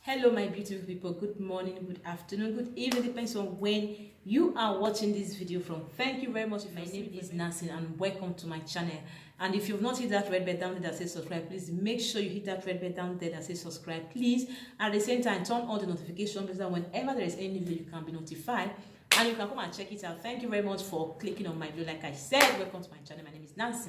Hello, my beautiful people. Good morning, good afternoon, good evening. Depends on when you are watching this video from. Thank you very much. My name is Nancy, and welcome to my channel. And if you've not hit that red button down there that says subscribe, please make sure you hit that red button down there that says subscribe, please. At the same time, turn on the notification so that whenever there is any video, you can be notified and you can come and check it out. Thank you very much for clicking on my video. Like I said, welcome to my channel. My name is Nancy.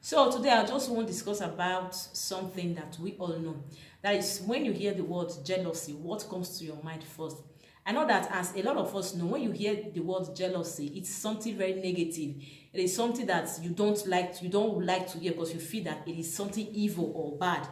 So today I just want to discuss about something that we all know. That is, when you hear the word jealousy, what comes to your mind first? I know that, as a lot of us know, when you hear the word jealousy, it's something very negative. It is something that you don't like to hear because you feel that it is something evil or bad.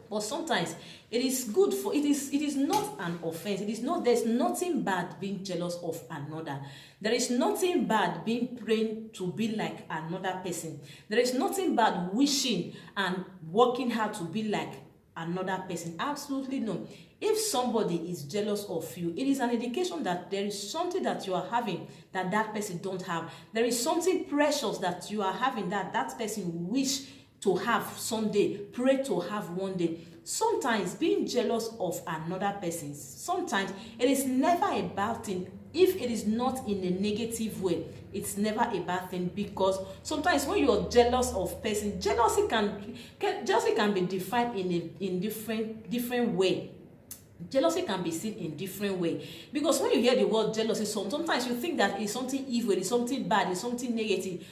But sometimes it is good for it is not an offense. There's nothing bad being jealous of another. There is nothing bad being praying to be like another person. There is nothing bad wishing and working hard to be like another person. Absolutely no. If somebody is jealous of you, it is an indication that there is something that you are having that that person don't have. There is something precious that you are having that that person wish to have someday, pray to have one day. Sometimes being jealous of another person, sometimes it is never a bad thing. If it is not in a negative way, it's never a bad thing, because sometimes when you're jealous of person, jealousy can be defined in different way. Jealousy can be seen in different way, because when you hear the word jealousy, sometimes you think that it's something evil, it's something bad, it's something negative.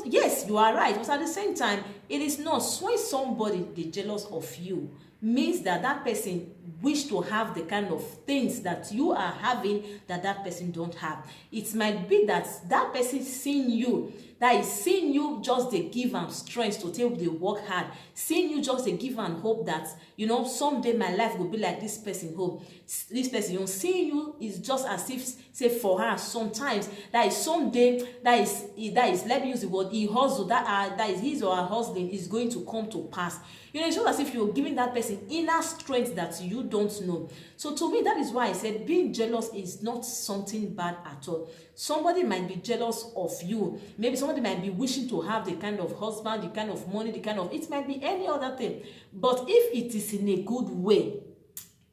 Yes, you are right, but at the same time, it is not. When somebody is jealous of you, means that that person wish to have the kind of things that you are having that that person don't have. It might be that that person seeing you, that is seeing you just they give am strength to take the work hard, seeing you just they give am hope that, you know, someday my life will be like this person hope. This person, you know, seeing you is just as if, say, for her, sometimes that is someday that is let me use the word, he hustle, that is his or her hustling is going to come to pass. You know, it's just as if you're giving that person inner strength that you don't know. So to me, that is why I said being jealous is not something bad at all. Somebody might be jealous of you. Maybe somebody might be wishing to have the kind of husband, the kind of money, it might be any other thing. But if it is in a good way,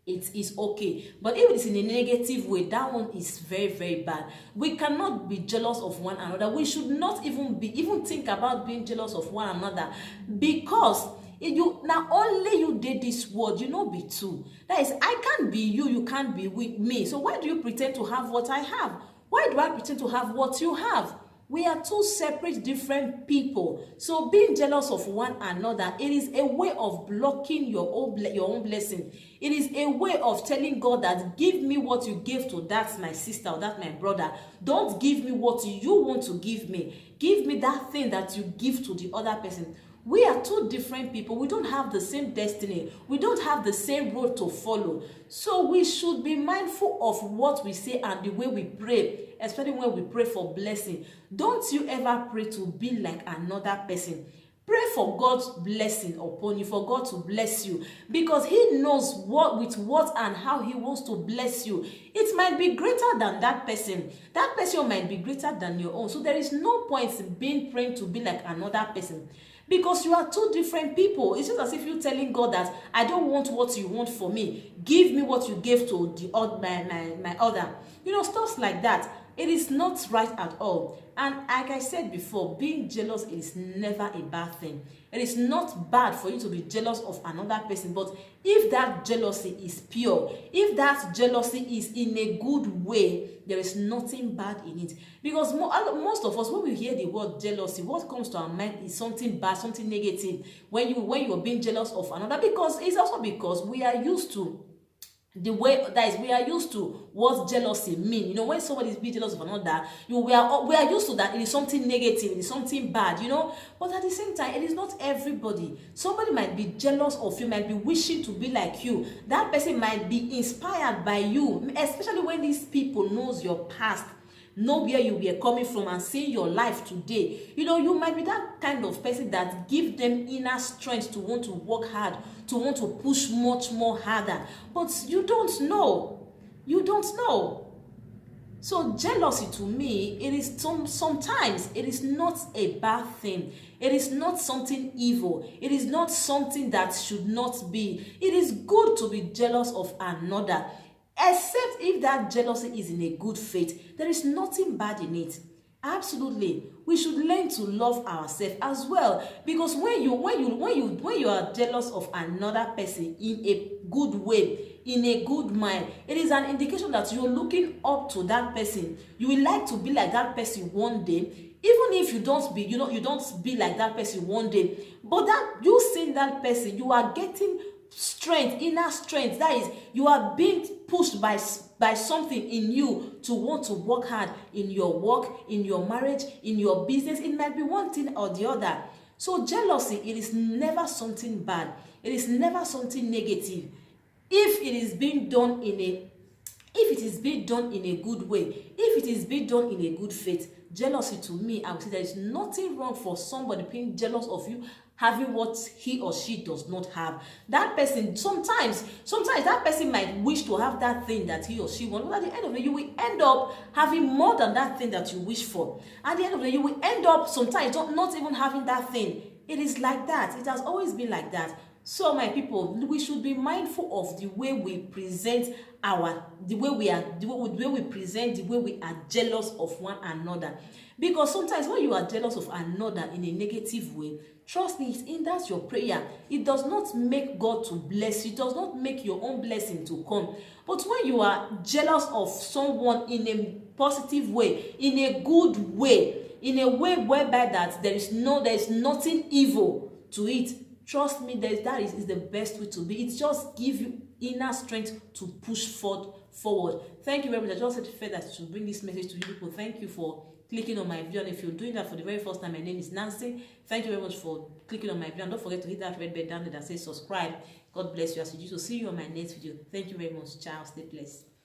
it is okay. But if it is in a negative way, that one is very, very bad. We cannot be jealous of one another. We should not even think about being jealous of one another, because now only you did this word, you know, be two. That is, I can't be you, you can't be with me. So why do you pretend to have what I have? Why do I pretend to have what you have? We are two separate, different people. So being jealous of one another, it is a way of blocking your own blessing. It is a way of telling God that give me what you gave to that my sister or that my brother. Don't give me what you want to give me. Give me that thing that you give to the other person. We are two different people. We don't have the same destiny. We don't have the same road to follow. So we should be mindful of what we say and the way we pray, especially when we pray for blessing. Don't you ever pray to be like another person. Pray for God's blessing upon you, for God to bless you, because He knows what and how He wants to bless you. It might be greater than that person. That person might be greater than your own. So there is no point in being praying to be like another person, because you are two different people. It's just as if you're telling God that I don't want what you want for me. Give me what you gave to my other. You know, stuff like that. It is not right at all. And like I said before, being jealous is never a bad thing. It is not bad for you to be jealous of another person, but if that jealousy is pure, if that jealousy is in a good way, there is nothing bad in it. Because most of us, when we hear the word jealousy, what comes to our mind is something bad, something negative. When you are being jealous of another, because it's also because we are used to the way that is, we are used to what jealousy mean. You know, when somebody is being jealous of another, we are used to that. It is something negative, it is something bad, you know. But at the same time, it is not everybody. Somebody might be jealous of you, might be wishing to be like you. That person might be inspired by you, especially when these people knows your past, know where you were coming from, and seeing your life today. You know, you might be that kind of person that give them inner strength to want to work hard, to want to push much more harder. But you don't know. You don't know. So jealousy to me, it is sometimes it is not a bad thing. It is not something evil. It is not something that should not be. It is good to be jealous of another, except if that jealousy is in a good faith. There is nothing bad in it. Absolutely, we should learn to love ourselves as well, because when you are jealous of another person in a good way, in a good mind, it is an indication that you're looking up to that person. You will like to be like that person one day, even if you don't be, you don't be like that person one day, but that you seeing that person, you are getting strength, inner strength. That is, you are being pushed by something in you to want to work hard in your work, in your marriage, in your business. It might be one thing or the other. So jealousy, it is never something bad. It is never something negative. If it is being done in a good way, if it is being done in a good faith, jealousy to me, I would say there is nothing wrong for somebody being jealous of you having what he or she does not have. That person, sometimes that person might wish to have that thing that he or she wants, but at the end of the day, you will end up having more than that thing that you wish for. At the end of the day, you will end up sometimes not even having that thing. It is like that. It has always been like that. So my people, we should be mindful of the way we present the way we are jealous of one another. Because sometimes when you are jealous of another in a negative way, trust me, it hinders your prayer. It does not make God to bless you. It does not make your own blessing to come. But when you are jealous of someone in a positive way, in a good way, in a way whereby that there is nothing evil to it, trust me, that is the best way to be. It just gives you inner strength to push forward. Thank you very much. I just said that to bring this message to you people. Thank you for clicking on my video. And if you're doing that for the very first time, my name is Nancy. Thank you very much for clicking on my video. And don't forget to hit that red bell down there that says subscribe. God bless you as you do. So see you on my next video. Thank you very much. Ciao. Stay blessed.